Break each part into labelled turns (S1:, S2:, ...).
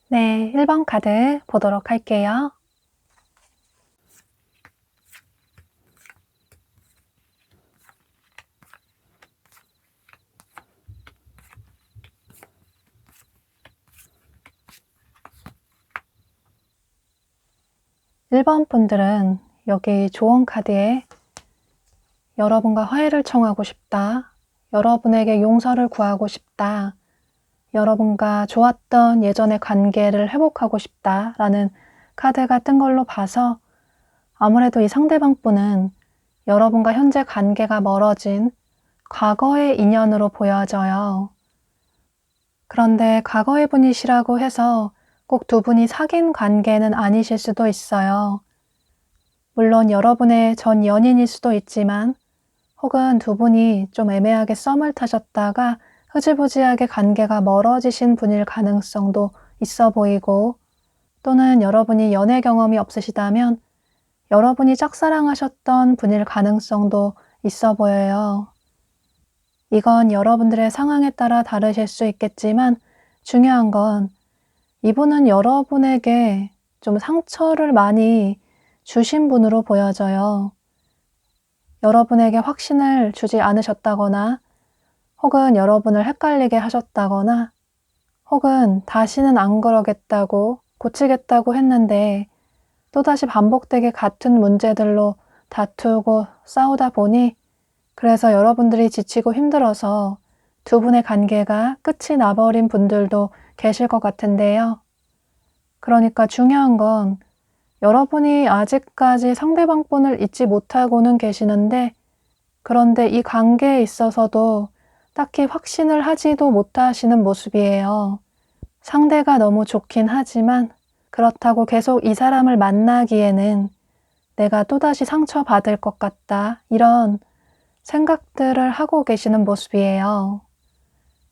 S1: 네, 1번 카드 보도록 할게요. 일 번 분들은 여기 조언 카드에 여러분과 화해를 청하고 싶다. 여러분에게 용서를 구하고 싶다. 여러분과 좋았던 예전의 관계를 회복하고 싶다. 라는 카드가 뜬 걸로 봐서 아무래도 이 상대방 분은 여러분과 현재 관계가 멀어진 과거의 인연으로 보여져요. 그런데 과거의 분이시라고 해서 꼭 두 분이 사귄 관계는 아니실 수도 있어요. 물론 여러분의 전 연인일 수도 있지만 혹은 두 분이 좀 애매하게 썸을 타셨다가 흐지부지하게 관계가 멀어지신 분일 가능성도 있어 보이고, 또는 여러분이 연애 경험이 없으시다면 여러분이 짝사랑하셨던 분일 가능성도 있어 보여요. 이건 여러분들의 상황에 따라 다르실 수 있겠지만 중요한 건 이분은 여러분에게 좀 상처를 많이 주신 분으로 보여져요. 여러분에게 확신을 주지 않으셨다거나 혹은 여러분을 헷갈리게 하셨다거나 혹은 다시는 안 그러겠다고 고치겠다고 했는데 또다시 반복되게 같은 문제들로 다투고 싸우다 보니 그래서 여러분들이 지치고 힘들어서 두 분의 관계가 끝이 나버린 분들도 계실 것 같은데요. 그러니까 중요한 건 여러분이 아직까지 상대방 분을 잊지 못하고는 계시는데 그런데 이 관계에 있어서도 딱히 확신을 하지도 못하시는 모습이에요. 상대가 너무 좋긴 하지만 그렇다고 계속 이 사람을 만나기에는 내가 또다시 상처받을 것 같다. 이런 생각들을 하고 계시는 모습이에요.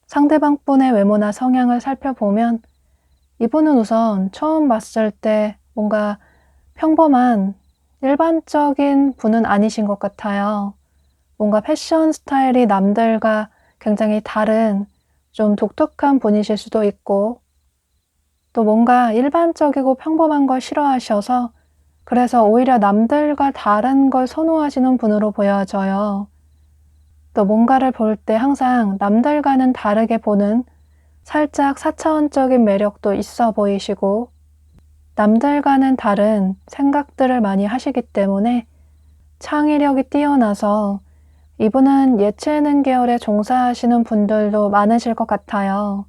S1: 상대방 분의 외모나 성향을 살펴보면 이분은 우선 처음 봤을 때 뭔가 평범한 일반적인 분은 아니신 것 같아요. 뭔가 패션 스타일이 남들과 굉장히 다른 좀 독특한 분이실 수도 있고 또 뭔가 일반적이고 평범한 걸 싫어하셔서 그래서 오히려 남들과 다른 걸 선호하시는 분으로 보여져요. 또 뭔가를 볼 때 항상 남들과는 다르게 보는 살짝 4차원적인 매력도 있어 보이시고 남들과는 다른 생각들을 많이 하시기 때문에 창의력이 뛰어나서 이분은 예체능 계열에 종사하시는 분들도 많으실 것 같아요.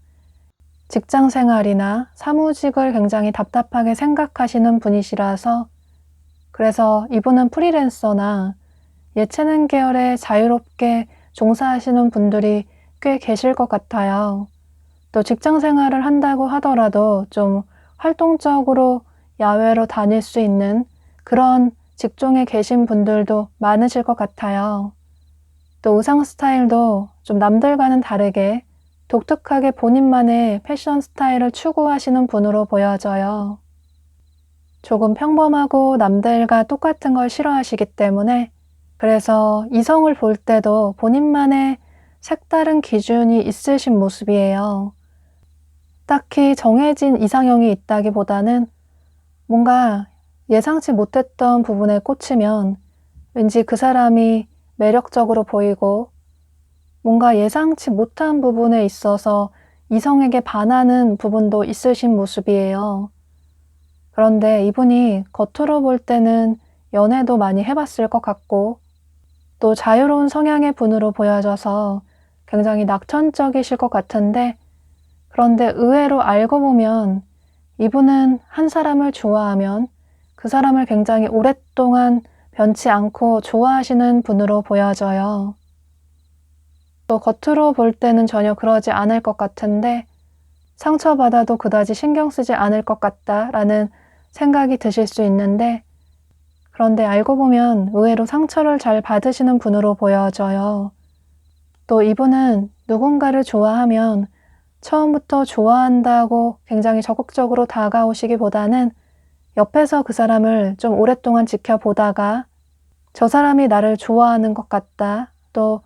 S1: 직장 생활이나 사무직을 굉장히 답답하게 생각하시는 분이시라서 그래서 이분은 프리랜서나 예체능 계열에 자유롭게 종사하시는 분들이 꽤 계실 것 같아요. 또 직장 생활을 한다고 하더라도 좀 활동적으로 야외로 다닐 수 있는 그런 직종에 계신 분들도 많으실 것 같아요. 또 의상 스타일도 좀 남들과는 다르게 독특하게 본인만의 패션 스타일을 추구하시는 분으로 보여져요. 조금 평범하고 남들과 똑같은 걸 싫어하시기 때문에 그래서 이성을 볼 때도 본인만의 색다른 기준이 있으신 모습이에요. 딱히 정해진 이상형이 있다기보다는 뭔가 예상치 못했던 부분에 꽂히면 왠지 그 사람이 매력적으로 보이고 뭔가 예상치 못한 부분에 있어서 이성에게 반하는 부분도 있으신 모습이에요. 그런데 이분이 겉으로 볼 때는 연애도 많이 해봤을 것 같고 또 자유로운 성향의 분으로 보여져서 굉장히 낙천적이실 것 같은데 그런데 의외로 알고 보면 이분은 한 사람을 좋아하면 그 사람을 굉장히 오랫동안 변치 않고 좋아하시는 분으로 보여져요. 또 겉으로 볼 때는 전혀 그러지 않을 것 같은데 상처받아도 그다지 신경 쓰지 않을 것 같다라는 생각이 드실 수 있는데 그런데 알고 보면 의외로 상처를 잘 받으시는 분으로 보여져요. 또 이분은 누군가를 좋아하면 처음부터 좋아한다고 굉장히 적극적으로 다가오시기보다는 옆에서 그 사람을 좀 오랫동안 지켜보다가 저 사람이 나를 좋아하는 것 같다. 또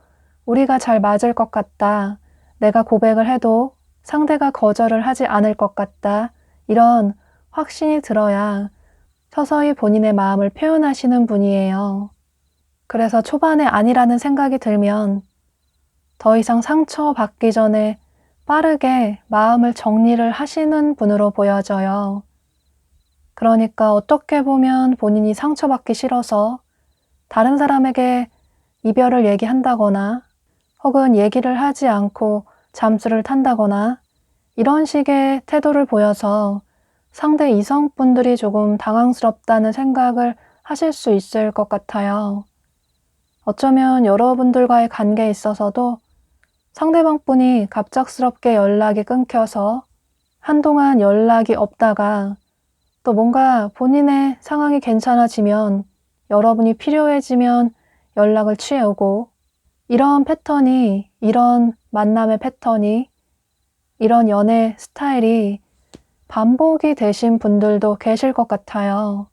S1: 우리가 잘 맞을 것 같다. 내가 고백을 해도 상대가 거절을 하지 않을 것 같다. 이런 확신이 들어야 서서히 본인의 마음을 표현하시는 분이에요. 그래서 초반에 아니라는 생각이 들면 더 이상 상처받기 전에 빠르게 마음을 정리를 하시는 분으로 보여져요. 그러니까 어떻게 보면 본인이 상처받기 싫어서 다른 사람에게 이별을 얘기한다거나 혹은 얘기를 하지 않고 잠수를 탄다거나 이런 식의 태도를 보여서 상대 이성분들이 조금 당황스럽다는 생각을 하실 수 있을 것 같아요. 어쩌면 여러분들과의 관계에 있어서도 상대방 분이 갑작스럽게 연락이 끊겨서 한동안 연락이 없다가 또 뭔가 본인의 상황이 괜찮아지면 여러분이 필요해지면 연락을 취해오고 이런 패턴이, 이런 만남의 패턴이, 이런 연애 스타일이 반복이 되신 분들도 계실 것 같아요.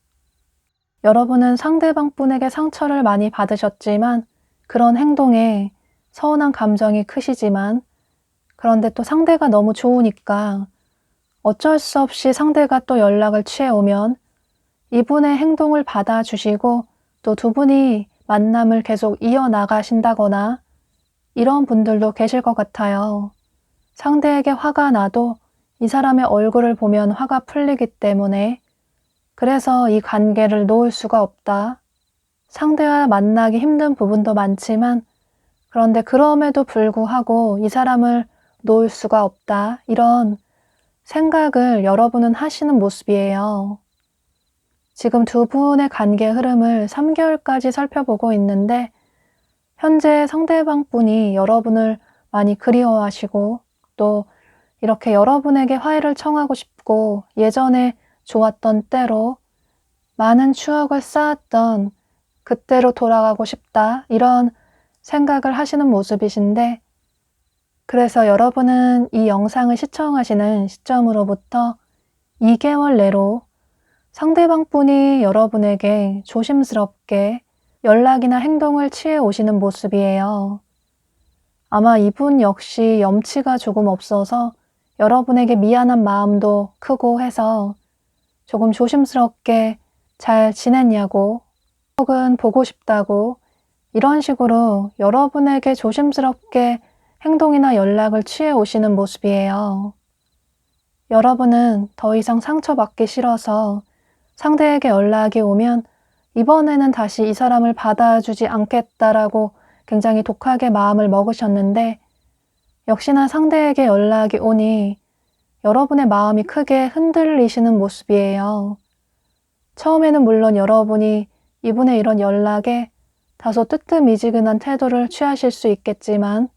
S1: 여러분은 상대방 분에게 상처를 많이 받으셨지만 그런 행동에 서운한 감정이 크시지만 그런데 또 상대가 너무 좋으니까 어쩔 수 없이 상대가 또 연락을 취해오면 이분의 행동을 받아주시고 또 두 분이 만남을 계속 이어나가신다거나 이런 분들도 계실 것 같아요. 상대에게 화가 나도 이 사람의 얼굴을 보면 화가 풀리기 때문에 그래서 이 관계를 놓을 수가 없다. 상대와 만나기 힘든 부분도 많지만 그런데 그럼에도 불구하고 이 사람을 놓을 수가 없다. 이런 생각을 여러분은 하시는 모습이에요. 지금 두 분의 관계 흐름을 3개월까지 살펴보고 있는데 현재 상대방 분이 여러분을 많이 그리워하시고 또 이렇게 여러분에게 화해를 청하고 싶고 예전에 좋았던 때로 많은 추억을 쌓았던 그때로 돌아가고 싶다 이런 생각을 하시는 모습이신데 그래서 여러분은 이 영상을 시청하시는 시점으로부터 2개월 내로 상대방 분이 여러분에게 조심스럽게 연락이나 행동을 취해 오시는 모습이에요. 아마 이분 역시 염치가 조금 없어서 여러분에게 미안한 마음도 크고 해서 조금 조심스럽게 잘 지냈냐고 혹은 보고 싶다고 이런 식으로 여러분에게 조심스럽게 행동이나 연락을 취해 오시는 모습이에요. 여러분은 더 이상 상처받기 싫어서 상대에게 연락이 오면 이번에는 다시 이 사람을 받아주지 않겠다라고 굉장히 독하게 마음을 먹으셨는데 역시나 상대에게 연락이 오니 여러분의 마음이 크게 흔들리시는 모습이에요. 처음에는 물론 여러분이 이분의 이런 연락에 다소 뜨뜻미지근한 태도를 취하실 수 있겠지만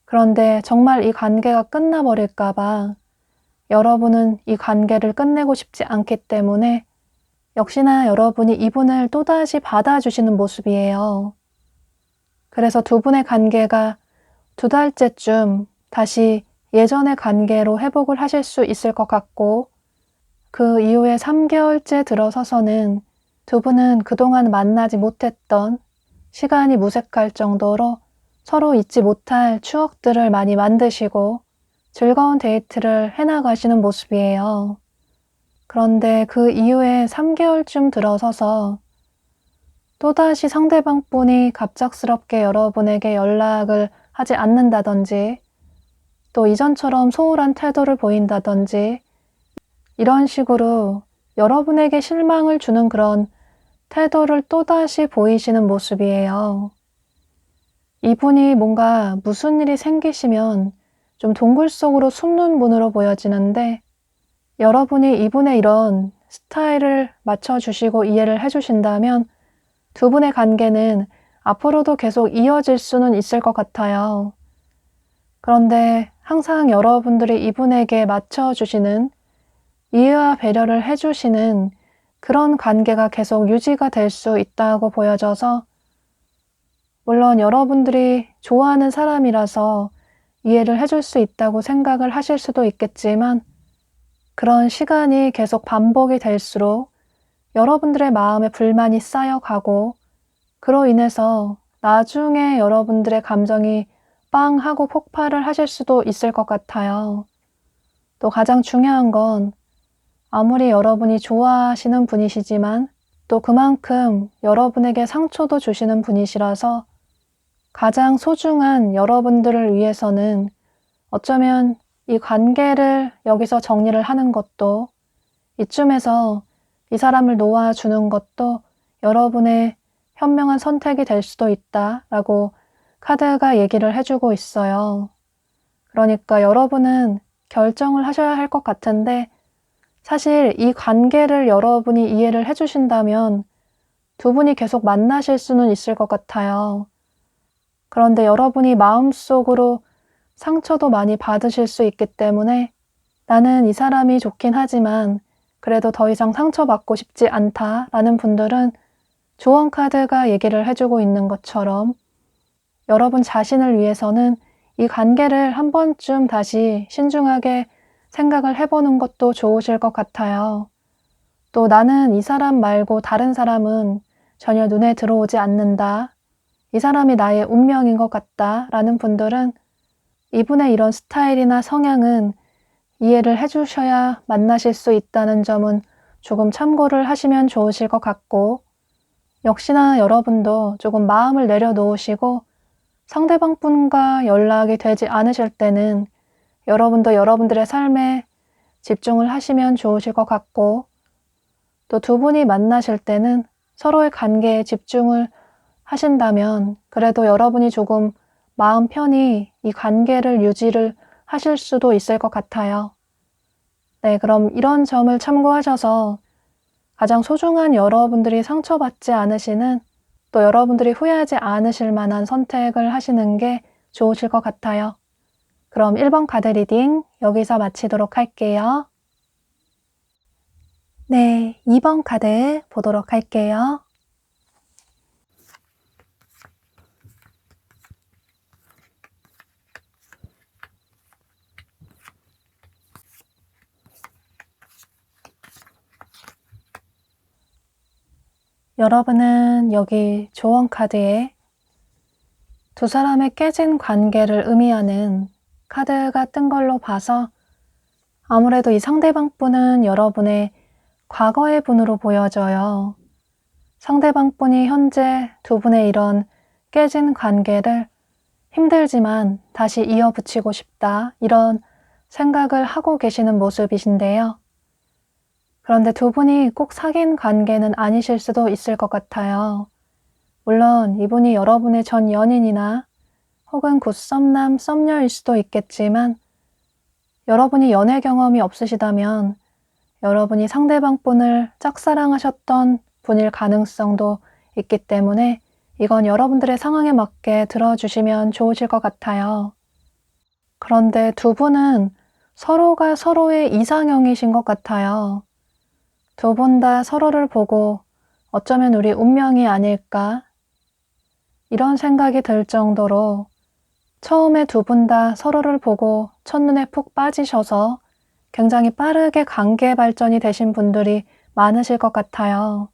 S1: 그런데 정말 이 관계가 끝나버릴까봐 여러분은 이 관계를 끝내고 싶지 않기 때문에 역시나 여러분이 이분을 또다시 받아주시는 모습이에요. 그래서 두 분의 관계가 2달째쯤 다시 예전의 관계로 회복을 하실 수 있을 것 같고, 그 이후에 3개월째 들어서서는 두 분은 그동안 만나지 못했던, 시간이 무색할 정도로 서로 잊지 못할 추억들을 많이 만드시고 즐거운 데이트를 해나가시는 모습이에요. 그런데 그 이후에 3개월쯤 들어서서 또다시 상대방 분이 갑작스럽게 여러분에게 연락을 하지 않는다든지, 또 이전처럼 소홀한 태도를 보인다든지, 이런 식으로 여러분에게 실망을 주는 그런 태도를 또다시 보이시는 모습이에요. 이분이 뭔가 무슨 일이 생기시면 좀 동굴 속으로 숨는 분으로 보여지는데, 여러분이 이분의 이런 스타일을 맞춰주시고 이해를 해주신다면 두 분의 관계는 앞으로도 계속 이어질 수는 있을 것 같아요. 그런데 항상 여러분들이 이분에게 맞춰주시는, 이해와 배려를 해주시는 그런 관계가 계속 유지가 될 수 있다고 보여져서, 물론 여러분들이 좋아하는 사람이라서 이해를 해줄 수 있다고 생각을 하실 수도 있겠지만, 그런 시간이 계속 반복이 될수록 여러분들의 마음에 불만이 쌓여가고, 그로 인해서 나중에 여러분들의 감정이 빵 하고 폭발을 하실 수도 있을 것 같아요. 또 가장 중요한 건, 아무리 여러분이 좋아하시는 분이시지만 또 그만큼 여러분에게 상처도 주시는 분이시라서, 가장 소중한 여러분들을 위해서는 어쩌면 이 관계를 여기서 정리를 하는 것도, 이쯤에서 이 사람을 놓아주는 것도 여러분의 현명한 선택이 될 수도 있다라고 카드가 얘기를 해주고 있어요. 그러니까 여러분은 결정을 하셔야 할 것 같은데, 사실 이 관계를 여러분이 이해를 해주신다면 두 분이 계속 만나실 수는 있을 것 같아요. 그런데 여러분이 마음속으로 상처도 많이 받으실 수 있기 때문에, 나는 이 사람이 좋긴 하지만 그래도 더 이상 상처받고 싶지 않다라는 분들은 조언 카드가 얘기를 해주고 있는 것처럼 여러분 자신을 위해서는 이 관계를 한 번쯤 다시 신중하게 생각을 해보는 것도 좋으실 것 같아요. 또 나는 이 사람 말고 다른 사람은 전혀 눈에 들어오지 않는다, 이 사람이 나의 운명인 것 같다 라는 분들은 이분의 이런 스타일이나 성향은 이해를 해주셔야 만나실 수 있다는 점은 조금 참고를 하시면 좋으실 것 같고, 역시나 여러분도 조금 마음을 내려놓으시고 상대방 분과 연락이 되지 않으실 때는 여러분도 여러분들의 삶에 집중을 하시면 좋으실 것 같고, 또 두 분이 만나실 때는 서로의 관계에 집중을 하신다면 그래도 여러분이 조금 마음 편히 이 관계를 유지를 하실 수도 있을 것 같아요. 네, 그럼 이런 점을 참고하셔서 가장 소중한 여러분들이 상처받지 않으시는, 또 여러분들이 후회하지 않으실 만한 선택을 하시는 게 좋으실 것 같아요. 그럼 1번 카드 리딩 여기서 마치도록 할게요. 네, 2번 카드 보도록 할게요. 여러분은 여기 조언 카드에 두 사람의 깨진 관계를 의미하는 카드가 뜬 걸로 봐서, 아무래도 이 상대방 분은 여러분의 과거의 분으로 보여져요. 상대방 분이 현재 두 분의 이런 깨진 관계를 힘들지만 다시 이어붙이고 싶다, 이런 생각을 하고 계시는 모습이신데요. 그런데 두 분이 꼭 사귄 관계는 아니실 수도 있을 것 같아요. 물론 이분이 여러분의 전 연인이나 혹은 곧 썸남, 썸녀일 수도 있겠지만, 여러분이 연애 경험이 없으시다면 여러분이 상대방 분을 짝사랑하셨던 분일 가능성도 있기 때문에 이건 여러분들의 상황에 맞게 들어주시면 좋으실 것 같아요. 그런데 두 분은 서로가 서로의 이상형이신 것 같아요. 두 분 다 서로를 보고 어쩌면 우리 운명이 아닐까? 이런 생각이 들 정도로 처음에 두 분 다 서로를 보고 첫눈에 푹 빠지셔서 굉장히 빠르게 관계 발전이 되신 분들이 많으실 것 같아요.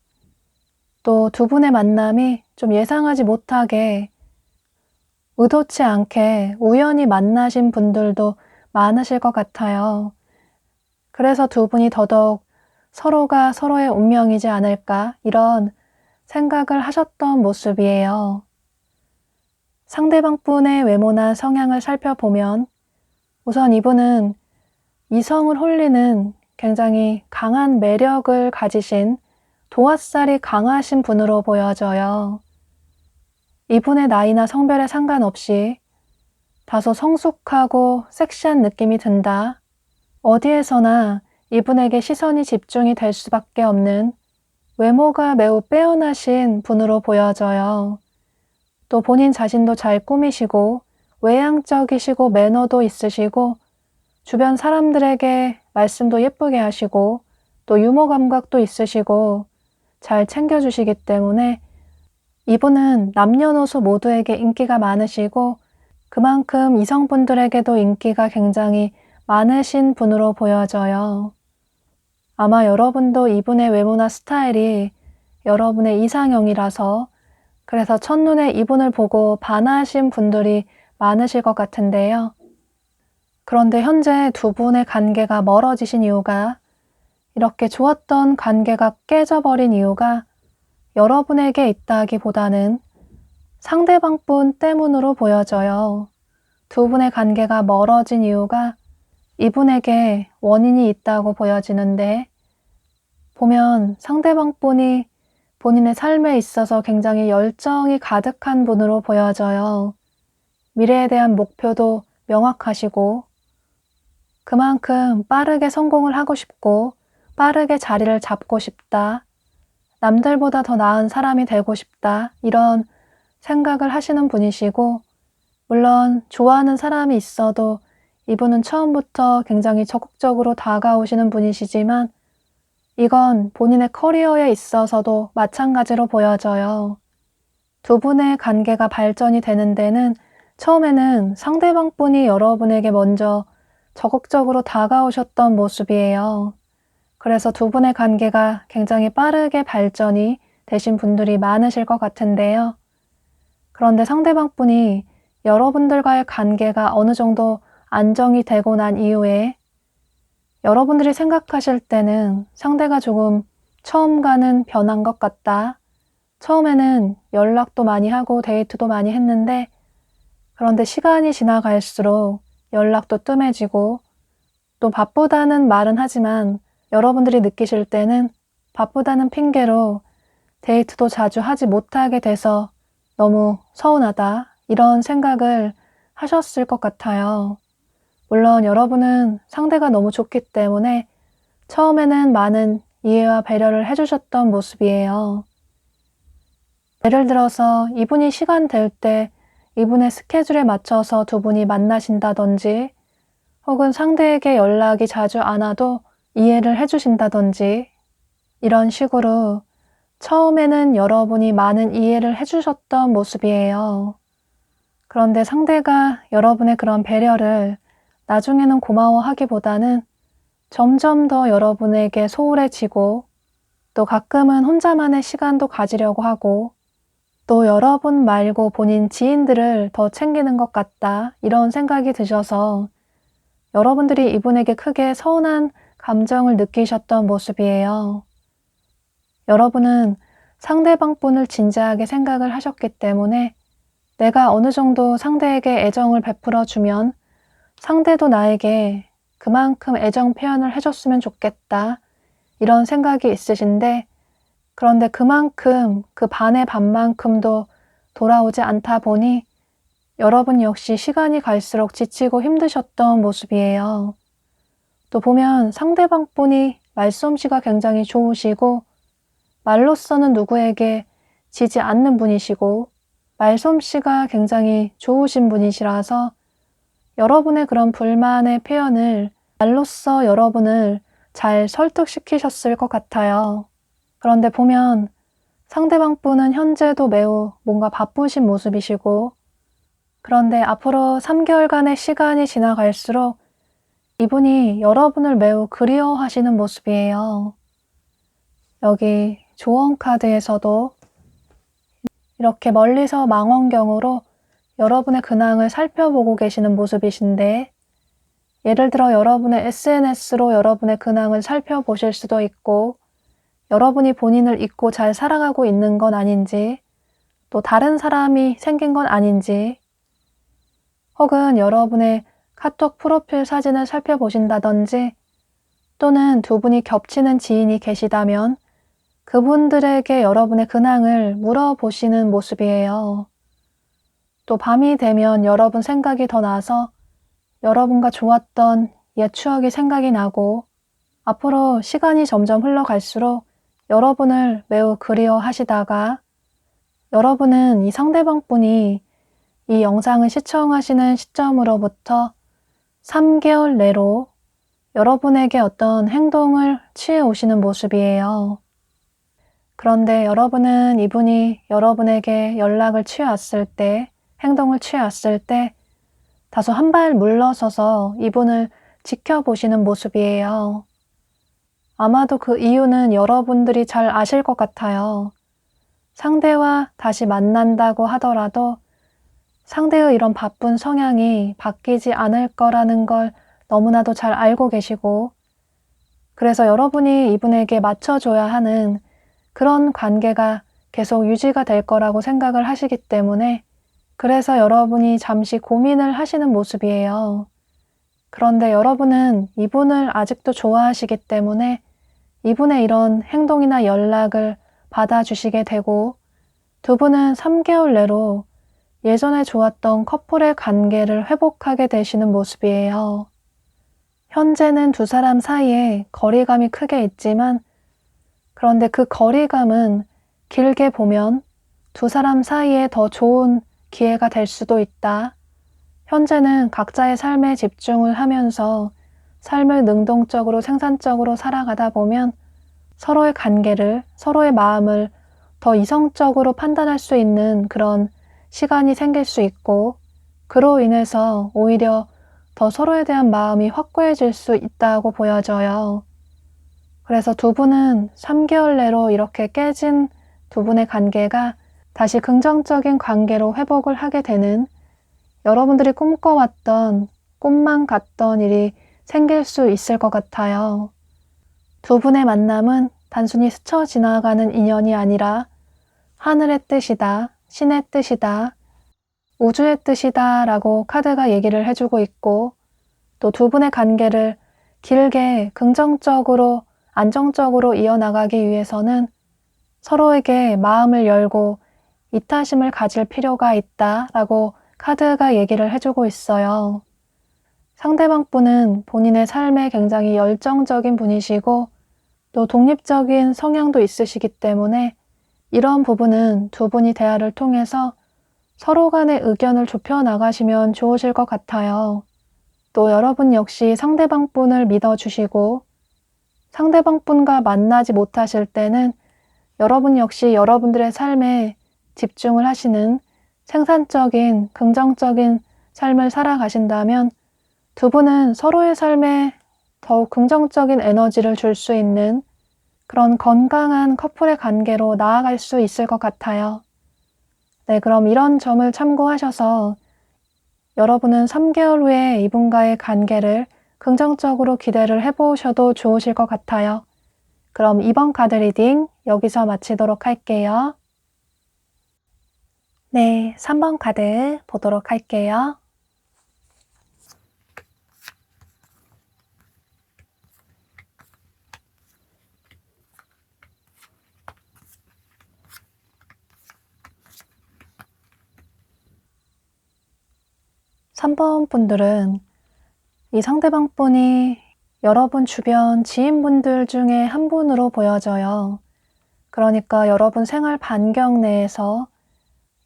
S1: 또 두 분의 만남이 좀 예상하지 못하게 의도치 않게 우연히 만나신 분들도 많으실 것 같아요. 그래서 두 분이 더더욱 서로가 서로의 운명이지 않을까 이런 생각을 하셨던 모습이에요. 상대방 분의 외모나 성향을 살펴보면 우선 이분은 이성을 홀리는 굉장히 강한 매력을 가지신 도화살이 강하신 분으로 보여져요. 이분의 나이나 성별에 상관없이 다소 성숙하고 섹시한 느낌이 든다. 어디에서나 이분에게 시선이 집중이 될 수밖에 없는 외모가 매우 빼어나신 분으로 보여져요. 또 본인 자신도 잘 꾸미시고 외향적이시고 매너도 있으시고 주변 사람들에게 말씀도 예쁘게 하시고 또 유머 감각도 있으시고 잘 챙겨주시기 때문에 이분은 남녀노소 모두에게 인기가 많으시고 그만큼 이성분들에게도 인기가 굉장히 많으신 분으로 보여져요. 아마 여러분도 이분의 외모나 스타일이 여러분의 이상형이라서 그래서 첫눈에 이분을 보고 반하신 분들이 많으실 것 같은데요. 그런데 현재 두 분의 관계가 멀어지신 이유가 이렇게 좋았던 관계가 깨져버린 이유가 여러분에게 있다기보다는 상대방 분 때문으로 보여져요. 두 분의 관계가 멀어진 이유가 이분에게 원인이 있다고 보여지는데 보면 상대방 분이 본인의 삶에 있어서 굉장히 열정이 가득한 분으로 보여져요. 미래에 대한 목표도 명확하시고 그만큼 빠르게 성공을 하고 싶고 빠르게 자리를 잡고 싶다. 남들보다 더 나은 사람이 되고 싶다. 이런 생각을 하시는 분이시고 물론 좋아하는 사람이 있어도 이분은 처음부터 굉장히 적극적으로 다가오시는 분이시지만 이건 본인의 커리어에 있어서도 마찬가지로 보여져요. 두 분의 관계가 발전이 되는 데는 처음에는 상대방 분이 여러분에게 먼저 적극적으로 다가오셨던 모습이에요. 그래서 두 분의 관계가 굉장히 빠르게 발전이 되신 분들이 많으실 것 같은데요. 그런데 상대방 분이 여러분들과의 관계가 어느 정도 안정이 되고 난 이후에 여러분들이 생각하실 때는 상대가 조금 처음과는 변한 것 같다. 처음에는 연락도 많이 하고 데이트도 많이 했는데 그런데 시간이 지나갈수록 연락도 뜸해지고 또 바쁘다는 말은 하지만 여러분들이 느끼실 때는 바쁘다는 핑계로 데이트도 자주 하지 못하게 돼서 너무 서운하다 이런 생각을 하셨을 것 같아요. 물론 여러분은 상대가 너무 좋기 때문에 처음에는 많은 이해와 배려를 해주셨던 모습이에요. 예를 들어서 이분이 시간 될 때 이분의 스케줄에 맞춰서 두 분이 만나신다든지 혹은 상대에게 연락이 자주 안 와도 이해를 해주신다든지 이런 식으로 처음에는 여러분이 많은 이해를 해주셨던 모습이에요. 그런데 상대가 여러분의 그런 배려를 나중에는 고마워하기보다는 점점 더 여러분에게 소홀해지고 또 가끔은 혼자만의 시간도 가지려고 하고 또 여러분 말고 본인 지인들을 더 챙기는 것 같다 이런 생각이 드셔서 여러분들이 이분에게 크게 서운한 감정을 느끼셨던 모습이에요. 여러분은 상대방 분을 진지하게 생각을 하셨기 때문에 내가 어느 정도 상대에게 애정을 베풀어 주면 상대도 나에게 그만큼 애정 표현을 해줬으면 좋겠다 이런 생각이 있으신데 그런데 그만큼 그 반의 반만큼도 돌아오지 않다 보니 여러분 역시 시간이 갈수록 지치고 힘드셨던 모습이에요. 또 보면 상대방 분이 말솜씨가 굉장히 좋으시고 말로서는 누구에게 지지 않는 분이시고 말솜씨가 굉장히 좋으신 분이시라서 여러분의 그런 불만의 표현을 말로써 여러분을 잘 설득시키셨을 것 같아요. 그런데 보면 상대방 분은 현재도 매우 뭔가 바쁘신 모습이시고, 그런데 앞으로 3개월간의 시간이 지나갈수록 이분이 여러분을 매우 그리워하시는 모습이에요. 여기 조언 카드에서도 이렇게 멀리서 망원경으로 여러분의 근황을 살펴보고 계시는 모습이신데, 예를 들어 여러분의 SNS로 여러분의 근황을 살펴보실 수도 있고, 여러분이 본인을 잊고 잘 살아가고 있는 건 아닌지, 또 다른 사람이 생긴 건 아닌지, 혹은 여러분의 카톡 프로필 사진을 살펴보신다든지, 또는 두 분이 겹치는 지인이 계시다면 그분들에게 여러분의 근황을 물어보시는 모습이에요. 또 밤이 되면 여러분 생각이 더 나서 여러분과 좋았던 옛 추억이 생각이 나고, 앞으로 시간이 점점 흘러갈수록 여러분을 매우 그리워하시다가, 여러분은 이 상대방 분이 이 영상을 시청하시는 시점으로부터 3개월 내로 여러분에게 어떤 행동을 취해 오시는 모습이에요. 그런데 여러분은 이분이 여러분에게 연락을 취해왔을 때, 행동을 취해왔을 때 다소 한 발 물러서서 이분을 지켜보시는 모습이에요. 아마도 그 이유는 여러분들이 잘 아실 것 같아요. 상대와 다시 만난다고 하더라도 상대의 이런 바쁜 성향이 바뀌지 않을 거라는 걸 너무나도 잘 알고 계시고, 그래서 여러분이 이분에게 맞춰줘야 하는 그런 관계가 계속 유지가 될 거라고 생각을 하시기 때문에, 그래서 여러분이 잠시 고민을 하시는 모습이에요. 그런데 여러분은 이분을 아직도 좋아하시기 때문에 이분의 이런 행동이나 연락을 받아주시게 되고, 두 분은 3개월 내로 예전에 좋았던 커플의 관계를 회복하게 되시는 모습이에요. 현재는 두 사람 사이에 거리감이 크게 있지만, 그런데 그 거리감은 길게 보면 두 사람 사이에 더 좋은 기회가 될 수도 있다. 현재는 각자의 삶에 집중을 하면서 삶을 능동적으로 생산적으로 살아가다 보면 서로의 관계를, 서로의 마음을 더 이성적으로 판단할 수 있는 그런 시간이 생길 수 있고, 그로 인해서 오히려 더 서로에 대한 마음이 확고해질 수 있다고 보여져요. 그래서 두 분은 3개월 내로 이렇게 깨진 두 분의 관계가 다시 긍정적인 관계로 회복을 하게 되는, 여러분들이 꿈꿔왔던 꿈만 같던 일이 생길 수 있을 것 같아요. 두 분의 만남은 단순히 스쳐 지나가는 인연이 아니라 하늘의 뜻이다, 신의 뜻이다, 우주의 뜻이다 라고 카드가 얘기를 해주고 있고, 또 두 분의 관계를 길게 긍정적으로 안정적으로 이어나가기 위해서는 서로에게 마음을 열고 이타심을 가질 필요가 있다 라고 카드가 얘기를 해주고 있어요. 상대방 분은 본인의 삶에 굉장히 열정적인 분이시고, 또 독립적인 성향도 있으시기 때문에 이런 부분은 두 분이 대화를 통해서 서로 간의 의견을 좁혀 나가시면 좋으실 것 같아요. 또 여러분 역시 상대방 분을 믿어주시고, 상대방 분과 만나지 못하실 때는 여러분 역시 여러분들의 삶에 집중을 하시는 생산적인, 긍정적인 삶을 살아가신다면 두 분은 서로의 삶에 더욱 긍정적인 에너지를 줄 수 있는 그런 건강한 커플의 관계로 나아갈 수 있을 것 같아요. 네, 그럼 이런 점을 참고하셔서 여러분은 3개월 후에 이분과의 관계를 긍정적으로 기대를 해보셔도 좋으실 것 같아요. 그럼 이번 카드 리딩 여기서 마치도록 할게요. 네, 3번 카드 보도록 할게요. (3번) 분들은 이 상대방 분이 여러분 주변 지인분들 중에 한 분으로 보여져요. 그러니까 여러분 생활 반경 내에서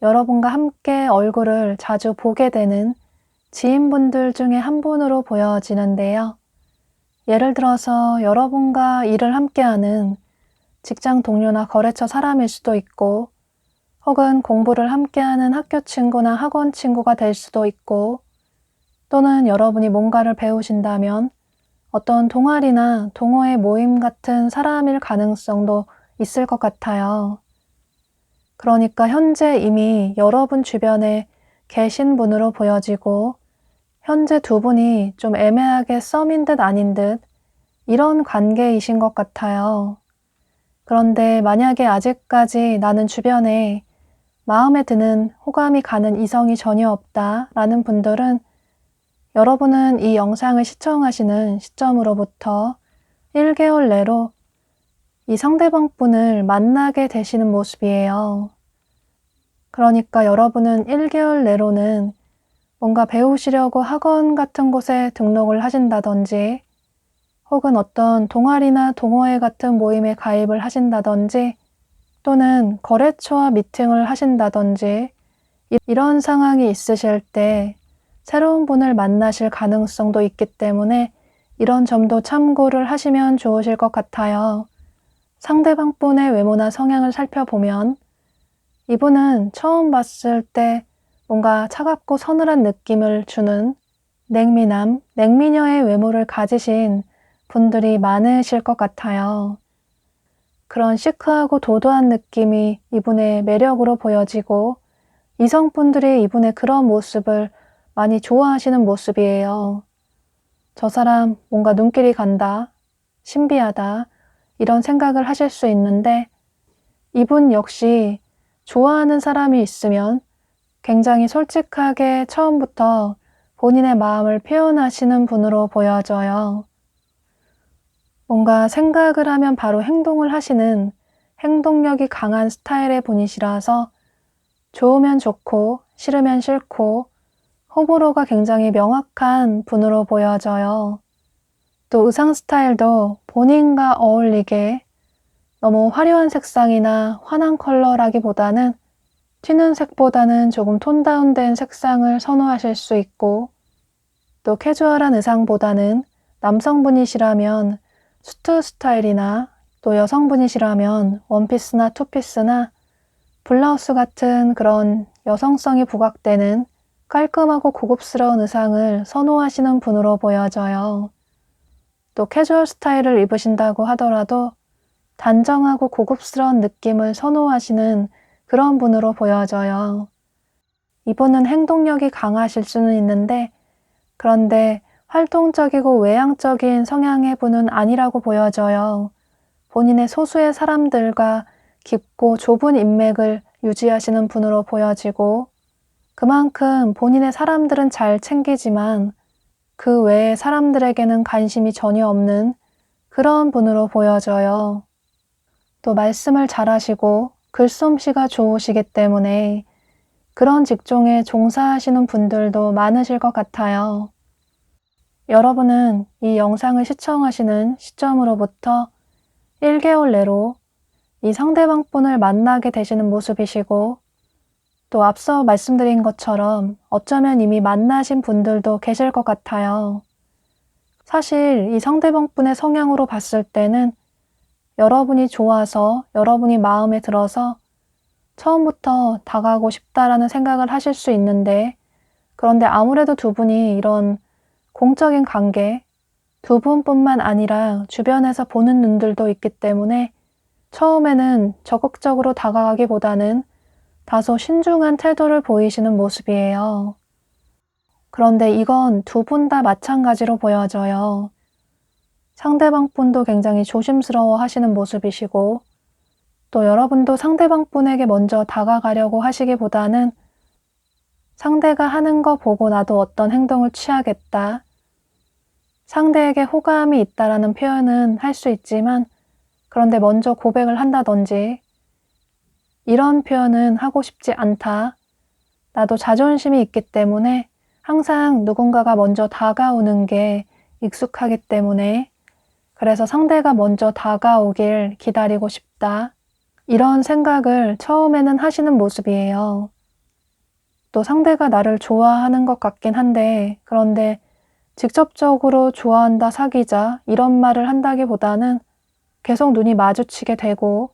S1: 여러분과 함께 얼굴을 자주 보게 되는 지인분들 중에 한 분으로 보여지는데요. 예를 들어서 여러분과 일을 함께하는 직장 동료나 거래처 사람일 수도 있고, 혹은 공부를 함께하는 학교 친구나 학원 친구가 될 수도 있고, 또는 여러분이 뭔가를 배우신다면 어떤 동아리나 동호회 모임 같은 사람일 가능성도 있을 것 같아요. 그러니까 현재 이미 여러분 주변에 계신 분으로 보여지고, 현재 두 분이 좀 애매하게 썸인 듯 아닌 듯 이런 관계이신 것 같아요. 그런데 만약에 아직까지 나는 주변에 마음에 드는 호감이 가는 이성이 전혀 없다라는 분들은 여러분은 이 영상을 시청하시는 시점으로부터 1개월 내로 이 상대방 분을 만나게 되시는 모습이에요. 그러니까 여러분은 1개월 내로는 뭔가 배우시려고 학원 같은 곳에 등록을 하신다든지, 혹은 어떤 동아리나 동호회 같은 모임에 가입을 하신다든지, 또는 거래처와 미팅을 하신다든지, 이런 상황이 있으실 때 새로운 분을 만나실 가능성도 있기 때문에 이런 점도 참고를 하시면 좋으실 것 같아요. 상대방 분의 외모나 성향을 살펴보면 이분은 처음 봤을 때 뭔가 차갑고 서늘한 느낌을 주는 냉미남, 냉미녀의 외모를 가지신 분들이 많으실 것 같아요. 그런 시크하고 도도한 느낌이 이분의 매력으로 보여지고, 이성분들이 이분의 그런 모습을 많이 좋아하시는 모습이에요. 저 사람 뭔가 눈길이 간다, 신비하다, 이런 생각을 하실 수 있는데, 이분 역시 좋아하는 사람이 있으면 굉장히 솔직하게 처음부터 본인의 마음을 표현하시는 분으로 보여져요. 뭔가 생각을 하면 바로 행동을 하시는 행동력이 강한 스타일의 분이시라서 좋으면 좋고 싫으면 싫고 호불호가 굉장히 명확한 분으로 보여져요. 또 의상 스타일도 본인과 어울리게 너무 화려한 색상이나 환한 컬러라기보다는 튀는 색보다는 조금 톤 다운된 색상을 선호하실 수 있고, 또 캐주얼한 의상보다는 남성분이시라면 수트 스타일이나, 또 여성분이시라면 원피스나 투피스나 블라우스 같은 그런 여성성이 부각되는 깔끔하고 고급스러운 의상을 선호하시는 분으로 보여져요. 또 캐주얼 스타일을 입으신다고 하더라도 단정하고 고급스러운 느낌을 선호하시는 그런 분으로 보여져요. 이분은 행동력이 강하실 수는 있는데, 그런데 활동적이고 외향적인 성향의 분은 아니라고 보여져요. 본인의 소수의 사람들과 깊고 좁은 인맥을 유지하시는 분으로 보여지고, 그만큼 본인의 사람들은 잘 챙기지만 그 외의 사람들에게는 관심이 전혀 없는 그런 분으로 보여져요. 또 말씀을 잘하시고 글솜씨가 좋으시기 때문에 그런 직종에 종사하시는 분들도 많으실 것 같아요. 여러분은 이 영상을 시청하시는 시점으로부터 1개월 내로 이 상대방 분을 만나게 되시는 모습이시고, 또 앞서 말씀드린 것처럼 어쩌면 이미 만나신 분들도 계실 것 같아요. 사실 이 상대방 분의 성향으로 봤을 때는 여러분이 좋아서, 여러분이 마음에 들어서 처음부터 다가가고 싶다라는 생각을 하실 수 있는데, 그런데 아무래도 두 분이 이런 공적인 관계, 두 분뿐만 아니라 주변에서 보는 눈들도 있기 때문에 처음에는 적극적으로 다가가기보다는 다소 신중한 태도를 보이시는 모습이에요. 그런데 이건 두 분 다 마찬가지로 보여져요. 상대방 분도 굉장히 조심스러워 하시는 모습이시고, 또 여러분도 상대방 분에게 먼저 다가가려고 하시기보다는 상대가 하는 거 보고 나도 어떤 행동을 취하겠다, 상대에게 호감이 있다라는 표현은 할 수 있지만, 그런데 먼저 고백을 한다든지 이런 표현은 하고 싶지 않다. 나도 자존심이 있기 때문에 항상 누군가가 먼저 다가오는 게 익숙하기 때문에, 그래서 상대가 먼저 다가오길 기다리고 싶다. 이런 생각을 처음에는 하시는 모습이에요. 또 상대가 나를 좋아하는 것 같긴 한데, 그런데 직접적으로 좋아한다, 사귀자 이런 말을 한다기보다는 계속 눈이 마주치게 되고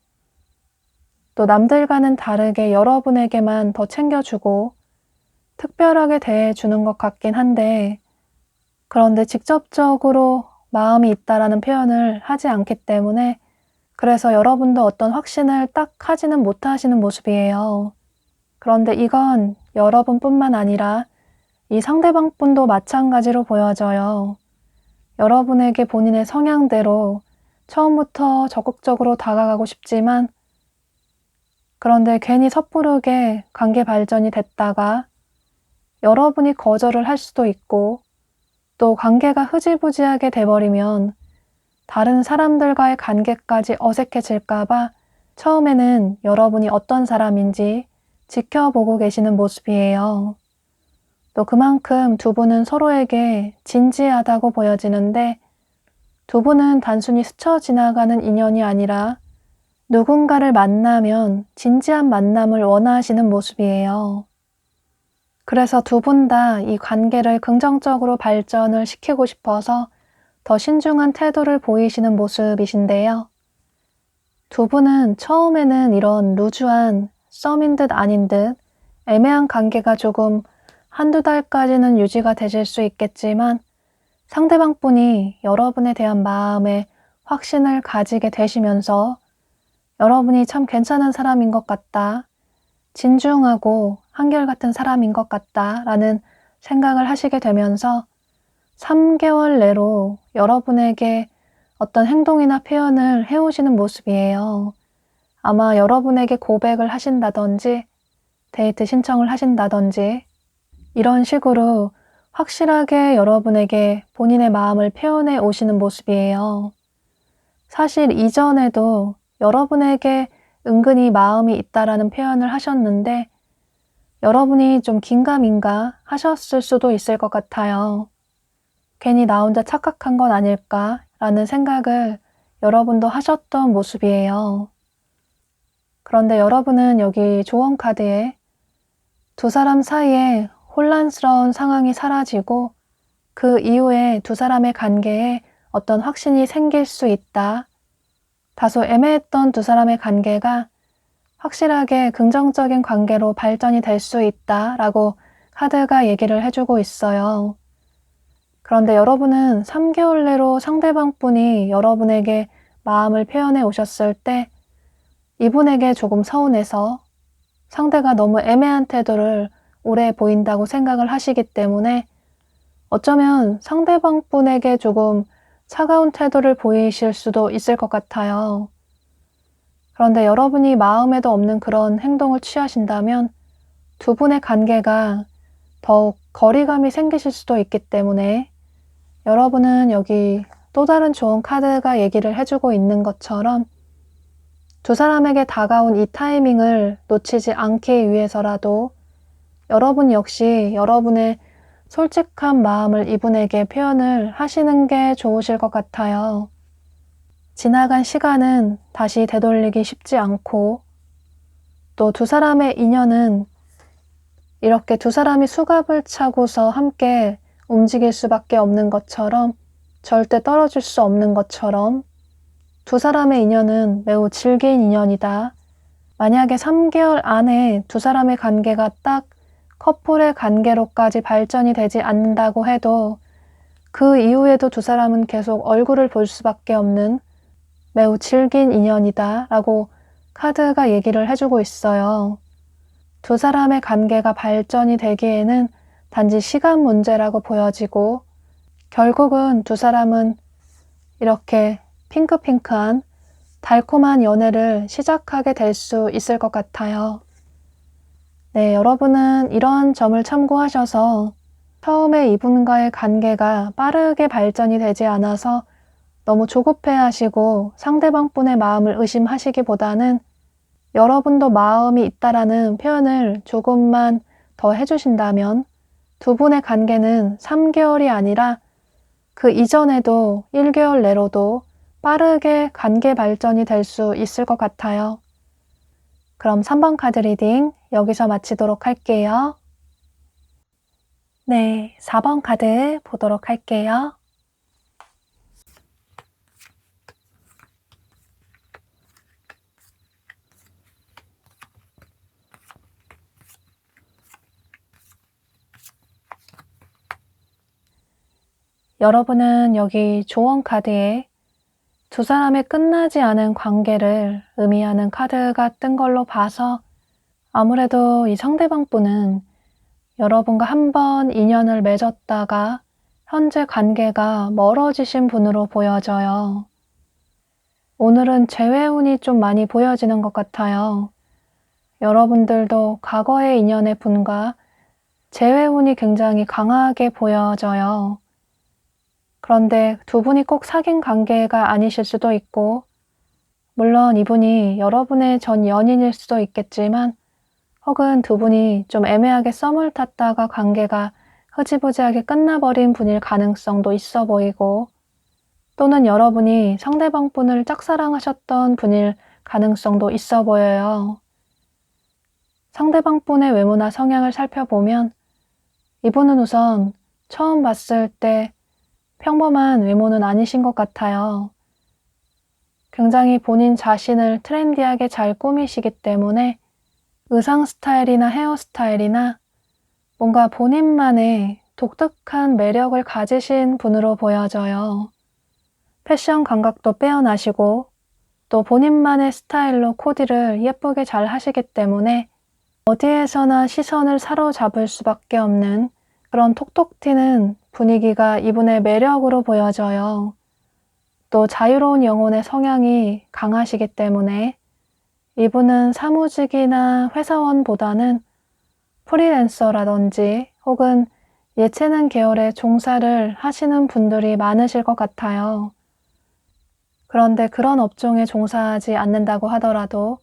S1: 또 남들과는 다르게 여러분에게만 더 챙겨주고 특별하게 대해주는 것 같긴 한데 그런데 직접적으로 마음이 있다라는 표현을 하지 않기 때문에 그래서 여러분도 어떤 확신을 딱 하지는 못하시는 모습이에요. 그런데 이건 여러분뿐만 아니라 이 상대방분도 마찬가지로 보여져요. 여러분에게 본인의 성향대로 처음부터 적극적으로 다가가고 싶지만 그런데 괜히 섣부르게 관계 발전이 됐다가 여러분이 거절을 할 수도 있고 또 관계가 흐지부지하게 돼버리면 다른 사람들과의 관계까지 어색해질까봐 처음에는 여러분이 어떤 사람인지 지켜보고 계시는 모습이에요. 또 그만큼 두 분은 서로에게 진지하다고 보여지는데 두 분은 단순히 스쳐 지나가는 인연이 아니라 누군가를 만나면 진지한 만남을 원하시는 모습이에요. 그래서 두 분 다 이 관계를 긍정적으로 발전을 시키고 싶어서 더 신중한 태도를 보이시는 모습이신데요. 두 분은 처음에는 이런 루즈한 썸인 듯 아닌 듯 애매한 관계가 조금 한두 달까지는 유지가 되실 수 있겠지만 상대방 분이 여러분에 대한 마음에 확신을 가지게 되시면서 여러분이 참 괜찮은 사람인 것 같다, 진중하고 한결같은 사람인 것 같다 라는 생각을 하시게 되면서 3개월 내로 여러분에게 어떤 행동이나 표현을 해오시는 모습이에요. 아마 여러분에게 고백을 하신다든지 데이트 신청을 하신다든지 이런 식으로 확실하게 여러분에게 본인의 마음을 표현해 오시는 모습이에요. 사실 이전에도 여러분에게 은근히 마음이 있다라는 표현을 하셨는데 여러분이 좀 긴가민가 하셨을 수도 있을 것 같아요. 괜히 나 혼자 착각한 건 아닐까라는 생각을 여러분도 하셨던 모습이에요. 그런데 여러분은 여기 조언 카드에 두 사람 사이에 혼란스러운 상황이 사라지고 그 이후에 두 사람의 관계에 어떤 확신이 생길 수 있다. 다소 애매했던 두 사람의 관계가 확실하게 긍정적인 관계로 발전이 될 수 있다라고 카드가 얘기를 해주고 있어요. 그런데 여러분은 3개월 내로 상대방 분이 여러분에게 마음을 표현해 오셨을 때 이분에게 조금 서운해서 상대가 너무 애매한 태도를 오래 보인다고 생각을 하시기 때문에 어쩌면 상대방 분에게 조금 차가운 태도를 보이실 수도 있을 것 같아요. 그런데 여러분이 마음에도 없는 그런 행동을 취하신다면 두 분의 관계가 더욱 거리감이 생기실 수도 있기 때문에 여러분은 여기 또 다른 좋은 카드가 얘기를 해주고 있는 것처럼 두 사람에게 다가온 이 타이밍을 놓치지 않기 위해서라도 여러분 역시 여러분의 솔직한 마음을 이분에게 표현을 하시는 게 좋으실 것 같아요. 지나간 시간은 다시 되돌리기 쉽지 않고 또 두 사람의 인연은 이렇게 두 사람이 수갑을 차고서 함께 움직일 수밖에 없는 것처럼 절대 떨어질 수 없는 것처럼 두 사람의 인연은 매우 질긴 인연이다. 만약에 3개월 안에 두 사람의 관계가 딱 커플의 관계로까지 발전이 되지 않는다고 해도 그 이후에도 두 사람은 계속 얼굴을 볼 수밖에 없는 매우 질긴 인연이다 라고 카드가 얘기를 해주고 있어요. 두 사람의 관계가 발전이 되기에는 단지 시간 문제라고 보여지고 결국은 두 사람은 이렇게 핑크핑크한 달콤한 연애를 시작하게 될 수 있을 것 같아요. 네, 여러분은 이런 점을 참고하셔서 처음에 이분과의 관계가 빠르게 발전이 되지 않아서 너무 조급해하시고 상대방 분의 마음을 의심하시기보다는 여러분도 마음이 있다라는 표현을 조금만 더 해주신다면 두 분의 관계는 3개월이 아니라 그 이전에도 1개월 내로도 빠르게 관계 발전이 될 수 있을 것 같아요. 그럼 3번 카드 리딩 여기서 마치도록 할게요. 네, 4번 카드 보도록 할게요. 여러분은 여기 조언 카드에 두 사람의 끝나지 않은 관계를 의미하는 카드가 뜬 걸로 봐서 아무래도 이 상대방 분은 여러분과 한 번 인연을 맺었다가 현재 관계가 멀어지신 분으로 보여져요. 오늘은 재회운이 좀 많이 보여지는 것 같아요. 여러분들도 과거의 인연의 분과 재회운이 굉장히 강하게 보여져요. 그런데 두 분이 꼭 사귄 관계가 아니실 수도 있고, 물론 이분이 여러분의 전 연인일 수도 있겠지만, 혹은 두 분이 좀 애매하게 썸을 탔다가 관계가 흐지부지하게 끝나버린 분일 가능성도 있어 보이고, 또는 여러분이 상대방 분을 짝사랑하셨던 분일 가능성도 있어 보여요. 상대방 분의 외모나 성향을 살펴보면 이분은 우선 처음 봤을 때 평범한 외모는 아니신 것 같아요. 굉장히 본인 자신을 트렌디하게 잘 꾸미시기 때문에 의상 스타일이나 헤어스타일이나 뭔가 본인만의 독특한 매력을 가지신 분으로 보여져요. 패션 감각도 빼어나시고 또 본인만의 스타일로 코디를 예쁘게 잘 하시기 때문에 어디에서나 시선을 사로잡을 수밖에 없는 그런 톡톡 튀는 분위기가 이분의 매력으로 보여져요. 또 자유로운 영혼의 성향이 강하시기 때문에 이분은 사무직이나 회사원보다는 프리랜서라든지 혹은 예체능 계열의 종사를 하시는 분들이 많으실 것 같아요. 그런데 그런 업종에 종사하지 않는다고 하더라도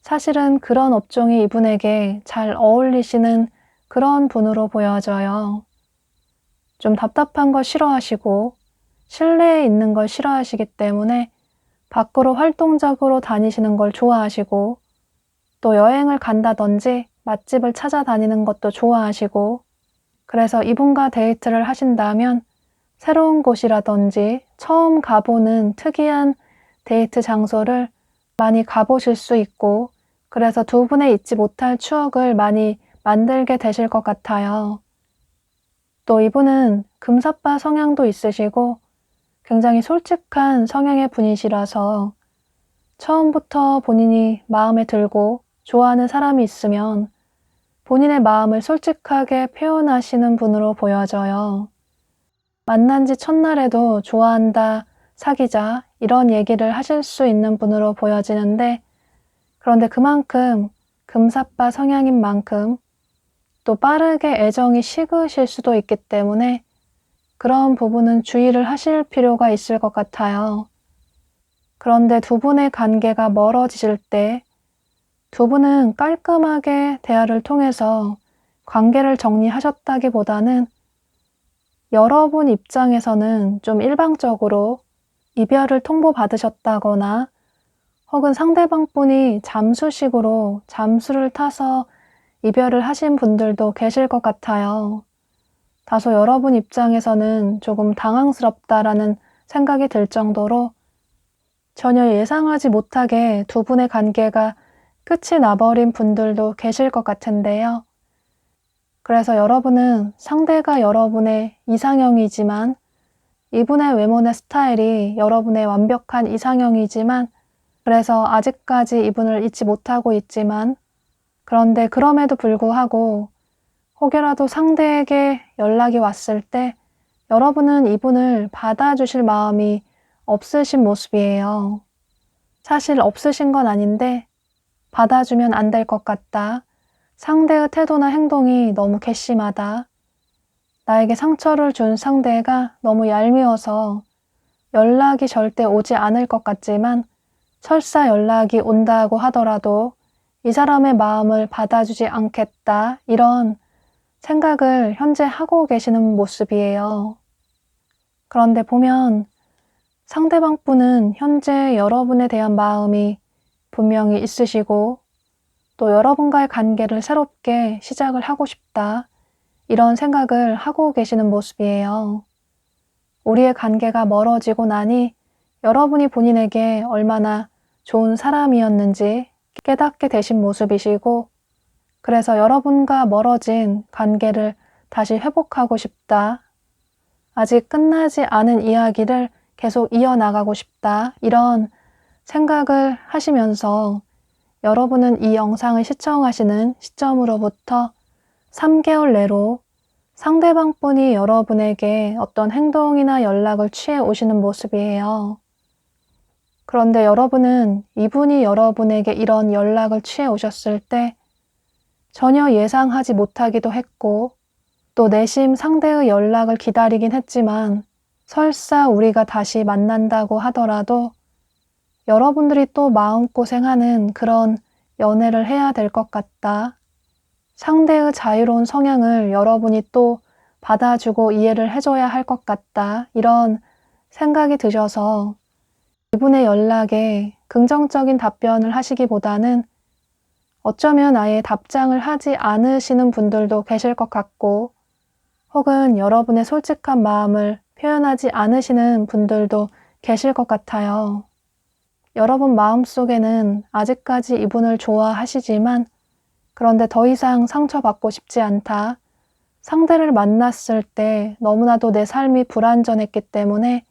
S1: 사실은 그런 업종이 이분에게 잘 어울리시는 그런 분으로 보여져요. 좀 답답한 걸 싫어하시고 실내에 있는 걸 싫어하시기 때문에 밖으로 활동적으로 다니시는 걸 좋아하시고 또 여행을 간다든지 맛집을 찾아다니는 것도 좋아하시고 그래서 이분과 데이트를 하신다면 새로운 곳이라든지 처음 가보는 특이한 데이트 장소를 많이 가보실 수 있고 그래서 두 분의 잊지 못할 추억을 많이 만들게 되실 것 같아요. 또 이분은 금사빠 성향도 있으시고 굉장히 솔직한 성향의 분이시라서 처음부터 본인이 마음에 들고 좋아하는 사람이 있으면 본인의 마음을 솔직하게 표현하시는 분으로 보여져요. 만난 지 첫날에도 좋아한다, 사귀자 이런 얘기를 하실 수 있는 분으로 보여지는데 그런데 그만큼 금사빠 성향인 만큼 또 빠르게 애정이 식으실 수도 있기 때문에 그런 부분은 주의를 하실 필요가 있을 것 같아요. 그런데 두 분의 관계가 멀어지실 때 두 분은 깔끔하게 대화를 통해서 관계를 정리하셨다기보다는 여러분 입장에서는 좀 일방적으로 이별을 통보받으셨다거나 혹은 상대방 분이 잠수식으로 잠수를 타서 이별을 하신 분들도 계실 것 같아요. 다소 여러분 입장에서는 조금 당황스럽다라는 생각이 들 정도로 전혀 예상하지 못하게 두 분의 관계가 끝이 나버린 분들도 계실 것 같은데요. 그래서 여러분은 상대가 여러분의 이상형이지만 이분의 외모나 스타일이 여러분의 완벽한 이상형이지만 그래서 아직까지 이분을 잊지 못하고 있지만 그런데 그럼에도 불구하고 혹여라도 상대에게 연락이 왔을 때 여러분은 이분을 받아주실 마음이 없으신 모습이에요. 사실 없으신 건 아닌데 받아주면 안 될 것 같다. 상대의 태도나 행동이 너무 괘씸하다. 나에게 상처를 준 상대가 너무 얄미워서 연락이 절대 오지 않을 것 같지만 설사 연락이 온다고 하더라도 이 사람의 마음을 받아주지 않겠다. 이런 생각을 현재 하고 계시는 모습이에요. 그런데 보면 상대방 분은 현재 여러분에 대한 마음이 분명히 있으시고 또 여러분과의 관계를 새롭게 시작을 하고 싶다. 이런 생각을 하고 계시는 모습이에요. 우리의 관계가 멀어지고 나니 여러분이 본인에게 얼마나 좋은 사람이었는지 깨닫게 되신 모습이시고, 그래서 여러분과 멀어진 관계를 다시 회복하고 싶다. 아직 끝나지 않은 이야기를 계속 이어나가고 싶다. 이런 생각을 하시면서 여러분은 이 영상을 시청하시는 시점으로부터 3개월 내로 상대방 분이 여러분에게 어떤 행동이나 연락을 취해 오시는 모습이에요. 그런데 여러분은 이분이 여러분에게 이런 연락을 취해 오셨을 때 전혀 예상하지 못하기도 했고, 또 내심 상대의 연락을 기다리긴 했지만 설사 우리가 다시 만난다고 하더라도 여러분들이 또 마음고생하는 그런 연애를 해야 될 것 같다. 상대의 자유로운 성향을 여러분이 또 받아주고 이해를 해줘야 할 것 같다. 이런 생각이 드셔서 이분의 연락에 긍정적인 답변을 하시기보다는 어쩌면 아예 답장을 하지 않으시는 분들도 계실 것 같고, 혹은 여러분의 솔직한 마음을 표현하지 않으시는 분들도 계실 것 같아요. 여러분 마음속에는 아직까지 이분을 좋아하시지만 그런데 더 이상 상처받고 싶지 않다. 상대를 만났을 때 너무나도 내 삶이 불완전했기 때문에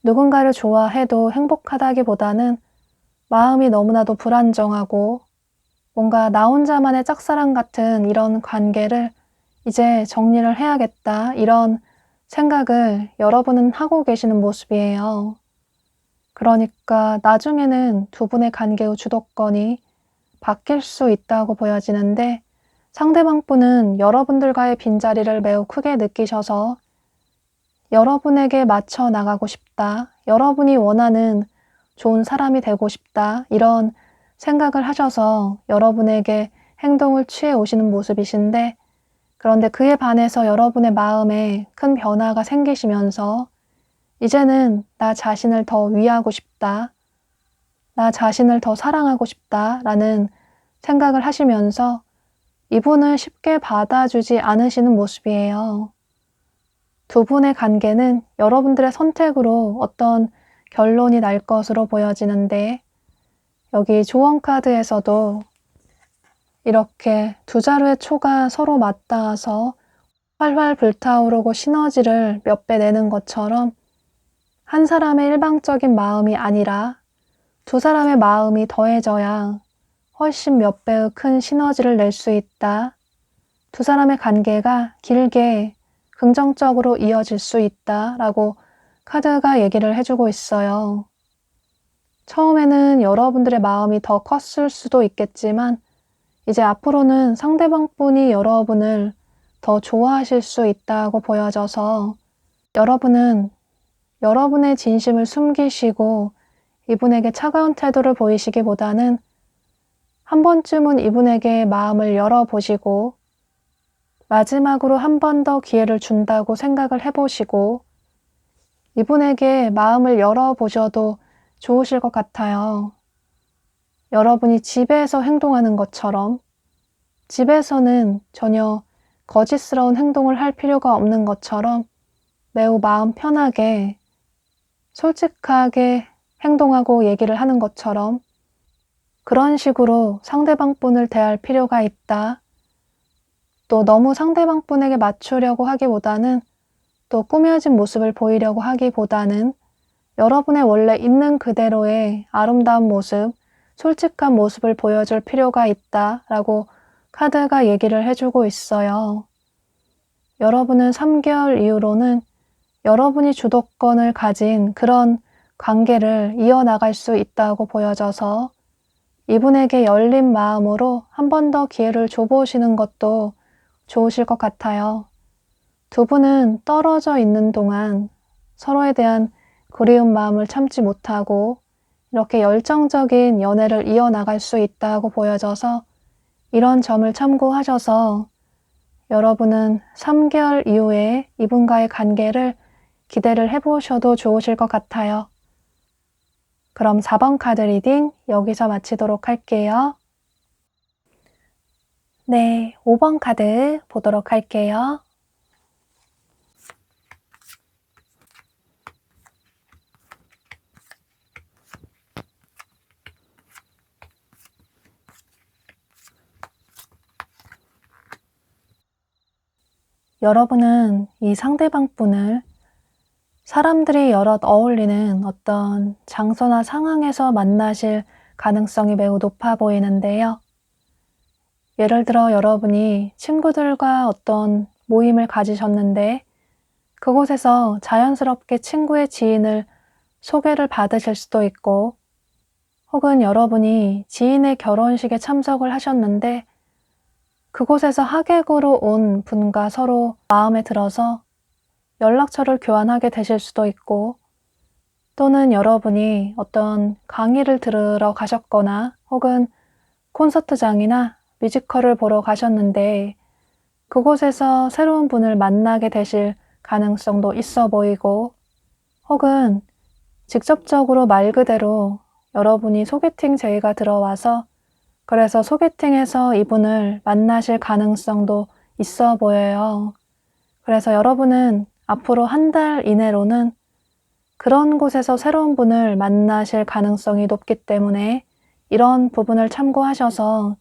S1: 누군가를 좋아해도 행복하다기보다는 마음이 너무나도 불안정하고 뭔가 나 혼자만의 짝사랑 같은 이런 관계를 이제 정리를 해야겠다. 이런 생각을 여러분은 하고 계시는 모습이에요. 그러니까 나중에는 두 분의 관계의 주도권이 바뀔 수 있다고 보여지는데, 상대방 분은 여러분들과의 빈자리를 매우 크게 느끼셔서 여러분에게 맞춰 나가고 싶다. 여러분이 원하는 좋은 사람이 되고 싶다. 이런 생각을 하셔서 여러분에게 행동을 취해 오시는 모습이신데, 그런데 그에 반해서 여러분의 마음에 큰 변화가 생기시면서 이제는 나 자신을 더 위하고 싶다. 나 자신을 더 사랑하고 싶다. 라는 생각을 하시면서 이분을 쉽게 받아주지 않으시는 모습이에요. 두 분의 관계는 여러분들의 선택으로 어떤 결론이 날 것으로 보여지는데, 여기 조언 카드에서도 이렇게 두 자루의 초가 서로 맞닿아서 활활 불타오르고 시너지를 몇 배 내는 것처럼 한 사람의 일방적인 마음이 아니라 두 사람의 마음이 더해져야 훨씬 몇 배의 큰 시너지를 낼 수 있다. 두 사람의 관계가 길게 긍정적으로 이어질 수 있다. 라고 카드가 얘기를 해주고 있어요. 처음에는 여러분들의 마음이 더 컸을 수도 있겠지만 이제 앞으로는 상대방 분이 여러분을 더 좋아하실 수 있다고 보여져서 여러분은 여러분의 진심을 숨기시고 이분에게 차가운 태도를 보이시기보다는 한 번쯤은 이분에게 마음을 열어보시고 마지막으로 한 번 더 기회를 준다고 생각을 해보시고 이분에게 마음을 열어보셔도 좋으실 것 같아요. 여러분이 집에서 행동하는 것처럼 집에서는 전혀 거짓스러운 행동을 할 필요가 없는 것처럼 매우 마음 편하게 솔직하게 행동하고 얘기를 하는 것처럼 그런 식으로 상대방 분을 대할 필요가 있다. 또 너무 상대방 분에게 맞추려고 하기보다는 또 꾸며진 모습을 보이려고 하기보다는 여러분의 원래 있는 그대로의 아름다운 모습, 솔직한 모습을 보여줄 필요가 있다라고 카드가 얘기를 해주고 있어요. 여러분은 3개월 이후로는 여러분이 주도권을 가진 그런 관계를 이어나갈 수 있다고 보여져서 이분에게 열린 마음으로 한 번 더 기회를 줘보시는 것도 좋으실 것 같아요. 두 분은 떨어져 있는 동안 서로에 대한 그리운 마음을 참지 못하고 이렇게 열정적인 연애를 이어나갈 수 있다고 보여져서 이런 점을 참고하셔서 여러분은 3개월 이후에 이분과의 관계를 기대를 해보셔도 좋으실 것 같아요. 그럼 4번 카드 리딩 여기서 마치도록 할게요. 네, 5번 카드 보도록 할게요. 여러분은 이 상대방 분을 사람들이 여럿 어울리는 어떤 장소나 상황에서 만나실 가능성이 매우 높아 보이는데요. 예를 들어 여러분이 친구들과 어떤 모임을 가지셨는데 그곳에서 자연스럽게 친구의 지인을 소개를 받으실 수도 있고, 혹은 여러분이 지인의 결혼식에 참석을 하셨는데 그곳에서 하객으로 온 분과 서로 마음에 들어서 연락처를 교환하게 되실 수도 있고, 또는 여러분이 어떤 강의를 들으러 가셨거나 혹은 콘서트장이나 뮤지컬을 보러 가셨는데 그곳에서 새로운 분을 만나게 되실 가능성도 있어 보이고, 혹은 직접적으로 말 그대로 여러분이 소개팅 제의가 들어와서 그래서 소개팅에서 이분을 만나실 가능성도 있어 보여요. 그래서 여러분은 앞으로 한 달 이내로는 그런 곳에서 새로운 분을 만나실 가능성이 높기 때문에 이런 부분을 참고하셔서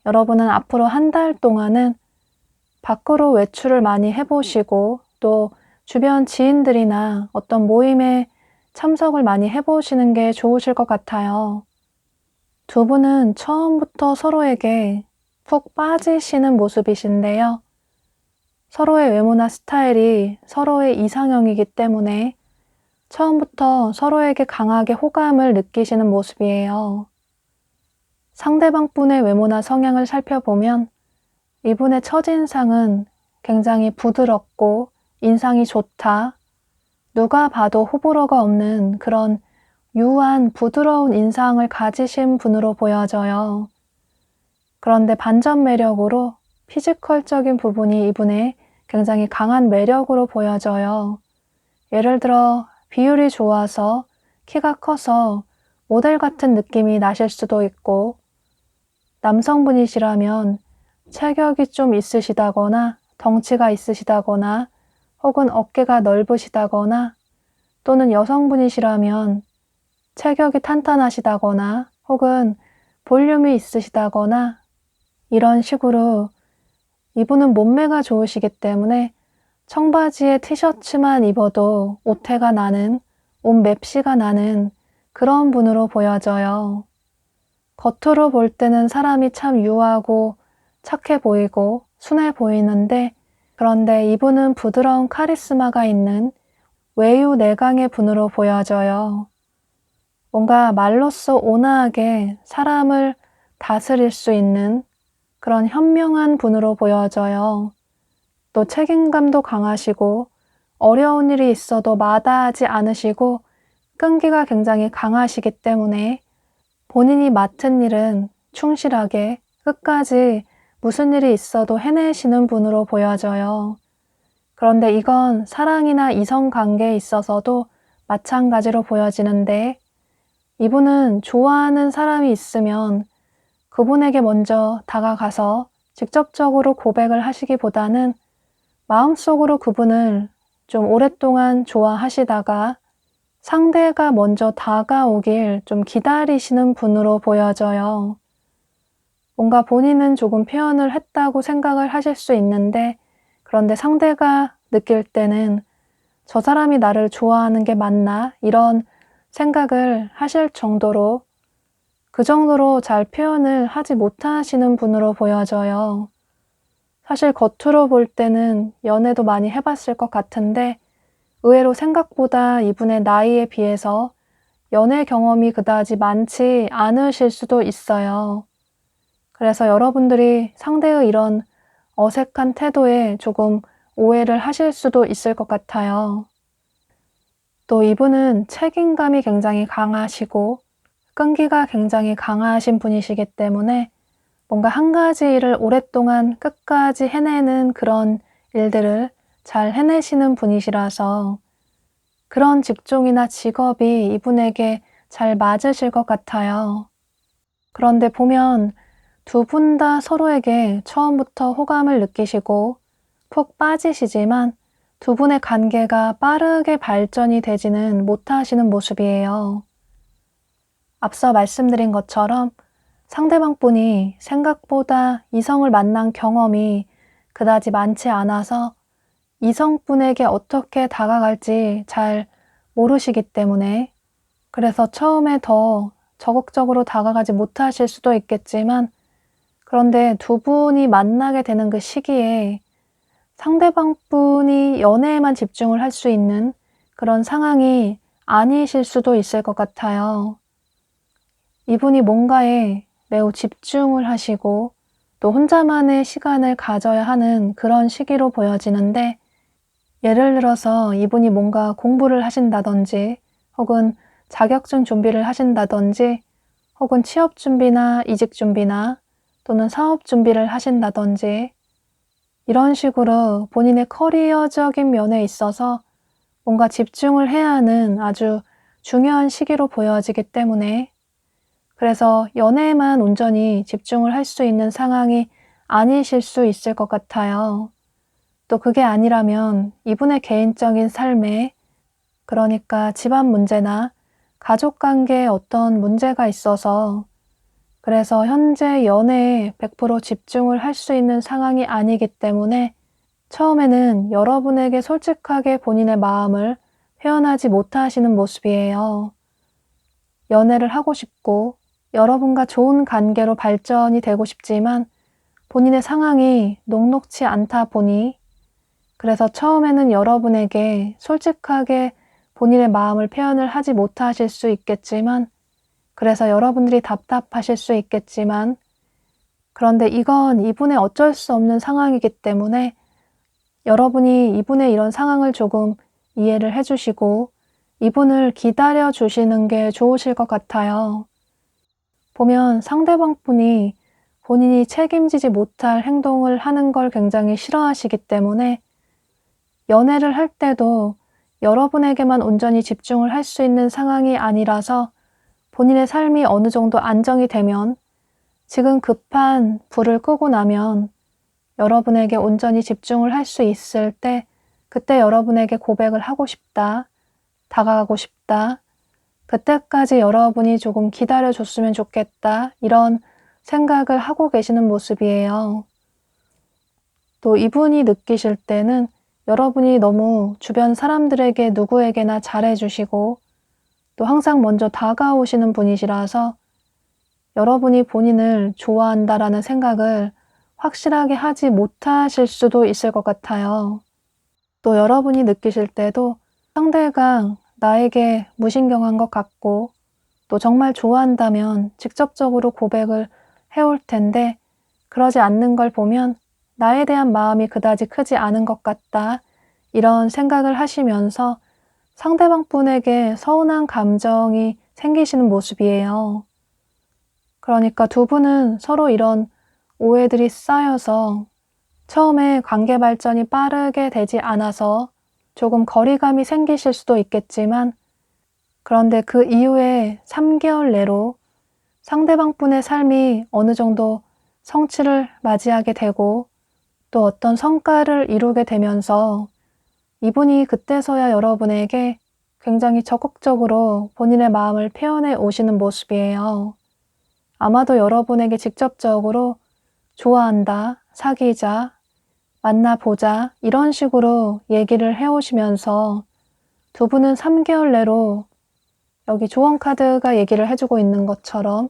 S1: 여러분은 앞으로 한 달 동안은 밖으로 외출을 많이 해보시고 또 주변 지인들이나 어떤 모임에 참석을 많이 해보시는 게 좋으실 것 같아요. 두 분은 처음부터 서로에게 푹 빠지시는 모습이신데요. 서로의 외모나 스타일이 서로의 이상형이기 때문에 처음부터 서로에게 강하게 호감을 느끼시는 모습이에요. 상대방 분의 외모나 성향을 살펴보면 이분의 첫인상은 굉장히 부드럽고 인상이 좋다, 누가 봐도 호불호가 없는 그런 유한 부드러운 인상을 가지신 분으로 보여져요. 그런데 반전 매력으로 피지컬적인 부분이 이분의 굉장히 강한 매력으로 보여져요. 예를 들어 비율이 좋아서 키가 커서 모델 같은 느낌이 나실 수도 있고, 남성분이시라면 체격이 좀 있으시다거나 덩치가 있으시다거나 혹은 어깨가 넓으시다거나, 또는 여성분이시라면 체격이 탄탄하시다거나 혹은 볼륨이 있으시다거나, 이런 식으로 이분은 몸매가 좋으시기 때문에 청바지에 티셔츠만 입어도 오태가 나는, 옷 맵시가 나는 그런 분으로 보여져요. 겉으로 볼 때는 사람이 참 유하고 착해 보이고 순해 보이는데, 그런데 이분은 부드러운 카리스마가 있는 외유 내강의 분으로 보여져요. 뭔가 말로써 온화하게 사람을 다스릴 수 있는 그런 현명한 분으로 보여져요. 또 책임감도 강하시고 어려운 일이 있어도 마다하지 않으시고 끈기가 굉장히 강하시기 때문에 본인이 맡은 일은 충실하게 끝까지 무슨 일이 있어도 해내시는 분으로 보여져요. 그런데 이건 사랑이나 이성 관계에 있어서도 마찬가지로 보여지는데, 이분은 좋아하는 사람이 있으면 그분에게 먼저 다가가서 직접적으로 고백을 하시기보다는 마음속으로 그분을 좀 오랫동안 좋아하시다가 상대가 먼저 다가오길 좀 기다리시는 분으로 보여져요. 뭔가 본인은 조금 표현을 했다고 생각을 하실 수 있는데, 그런데 상대가 느낄 때는 저 사람이 나를 좋아하는 게 맞나? 이런 생각을 하실 정도로, 그 정도로 잘 표현을 하지 못하시는 분으로 보여져요. 사실 겉으로 볼 때는 연애도 많이 해봤을 것 같은데 의외로 생각보다 이분의 나이에 비해서 연애 경험이 그다지 많지 않으실 수도 있어요. 그래서 여러분들이 상대의 이런 어색한 태도에 조금 오해를 하실 수도 있을 것 같아요. 또 이분은 책임감이 굉장히 강하시고 끈기가 굉장히 강하신 분이시기 때문에 뭔가 한 가지 일을 오랫동안 끝까지 해내는 그런 일들을 잘 해내시는 분이시라서 그런 직종이나 직업이 이분에게 잘 맞으실 것 같아요. 그런데 보면 두 분 다 서로에게 처음부터 호감을 느끼시고 푹 빠지시지만 두 분의 관계가 빠르게 발전이 되지는 못하시는 모습이에요. 앞서 말씀드린 것처럼 상대방 분이 생각보다 이성을 만난 경험이 그다지 많지 않아서 이성분에게 어떻게 다가갈지 잘 모르시기 때문에 그래서 처음에 더 적극적으로 다가가지 못하실 수도 있겠지만 그런데 두 분이 만나게 되는 그 시기에 상대방 분이 연애에만 집중을 할 수 있는 그런 상황이 아니실 수도 있을 것 같아요. 이분이 뭔가에 매우 집중을 하시고 또 혼자만의 시간을 가져야 하는 그런 시기로 보여지는데 예를 들어서 이분이 뭔가 공부를 하신다든지 혹은 자격증 준비를 하신다든지 혹은 취업 준비나 이직 준비나 또는 사업 준비를 하신다든지 이런 식으로 본인의 커리어적인 면에 있어서 뭔가 집중을 해야 하는 아주 중요한 시기로 보여지기 때문에 그래서 연애에만 온전히 집중을 할 수 있는 상황이 아니실 수 있을 것 같아요. 또 그게 아니라면 이분의 개인적인 삶에 그러니까 집안 문제나 가족 관계에 어떤 문제가 있어서 그래서 현재 연애에 100% 집중을 할 수 있는 상황이 아니기 때문에 처음에는 여러분에게 솔직하게 본인의 마음을 표현하지 못하시는 모습이에요. 연애를 하고 싶고 여러분과 좋은 관계로 발전이 되고 싶지만 본인의 상황이 녹록치 않다 보니 그래서 처음에는 여러분에게 솔직하게 본인의 마음을 표현을 하지 못하실 수 있겠지만 그래서 여러분들이 답답하실 수 있겠지만 그런데 이건 이분의 어쩔 수 없는 상황이기 때문에 여러분이 이분의 이런 상황을 조금 이해를 해주시고 이분을 기다려 주시는 게 좋으실 것 같아요. 보면 상대방 분이 본인이 책임지지 못할 행동을 하는 걸 굉장히 싫어하시기 때문에 연애를 할 때도 여러분에게만 온전히 집중을 할 수 있는 상황이 아니라서 본인의 삶이 어느 정도 안정이 되면 지금 급한 불을 끄고 나면 여러분에게 온전히 집중을 할 수 있을 때 그때 여러분에게 고백을 하고 싶다, 다가가고 싶다, 그때까지 여러분이 조금 기다려줬으면 좋겠다 이런 생각을 하고 계시는 모습이에요. 또 이분이 느끼실 때는 여러분이 너무 주변 사람들에게 누구에게나 잘해주시고 또 항상 먼저 다가오시는 분이시라서 여러분이 본인을 좋아한다라는 생각을 확실하게 하지 못하실 수도 있을 것 같아요. 또 여러분이 느끼실 때도 상대가 나에게 무신경한 것 같고 또 정말 좋아한다면 직접적으로 고백을 해올 텐데 그러지 않는 걸 보면 나에 대한 마음이 그다지 크지 않은 것 같다. 이런 생각을 하시면서 상대방 분에게 서운한 감정이 생기시는 모습이에요. 그러니까 두 분은 서로 이런 오해들이 쌓여서 처음에 관계 발전이 빠르게 되지 않아서 조금 거리감이 생기실 수도 있겠지만 그런데 그 이후에 3개월 내로 상대방 분의 삶이 어느 정도 성취를 맞이하게 되고 또 어떤 성과를 이루게 되면서 이분이 그때서야 여러분에게 굉장히 적극적으로 본인의 마음을 표현해 오시는 모습이에요. 아마도 여러분에게 직접적으로 좋아한다, 사귀자, 만나보자 이런 식으로 얘기를 해오시면서 두 분은 3개월 내로 여기 조언 카드가 얘기를 해주고 있는 것처럼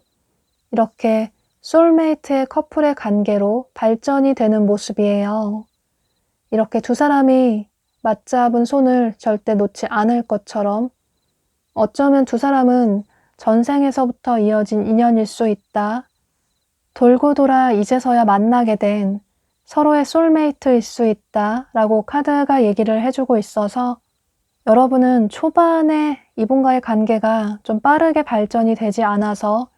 S1: 이렇게 소울메이트의 커플의 관계로 발전이 되는 모습이에요. 이렇게 두 사람이 맞잡은 손을 절대 놓지 않을 것처럼 어쩌면 두 사람은 전생에서부터 이어진 인연일 수 있다. 돌고 돌아 이제서야 만나게 된 서로의 소울메이트일 수 있다 라고 카드가 얘기를 해주고 있어서 여러분은 초반에 이분과의 관계가 좀 빠르게 발전이 되지 않아서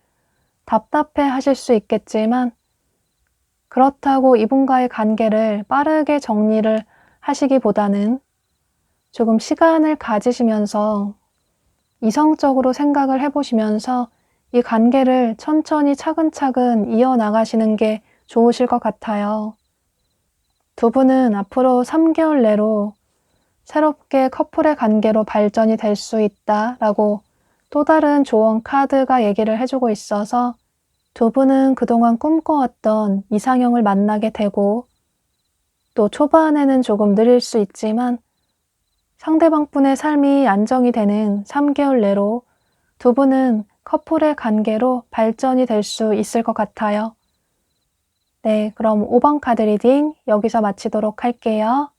S1: 답답해 하실 수 있겠지만 그렇다고 이분과의 관계를 빠르게 정리를 하시기보다는 조금 시간을 가지시면서 이성적으로 생각을 해보시면서 이 관계를 천천히 차근차근 이어나가시는 게 좋으실 것 같아요. 두 분은 앞으로 3개월 내로 새롭게 커플의 관계로 발전이 될 수 있다라고 또 다른 조언 카드가 얘기를 해주고 있어서 두 분은 그동안 꿈꿔왔던 이상형을 만나게 되고 또 초반에는 조금 느릴 수 있지만 상대방 분의 삶이 안정이 되는 3개월 내로 두 분은 커플의 관계로 발전이 될 수 있을 것 같아요. 네, 그럼 5번 카드 리딩 여기서 마치도록 할게요.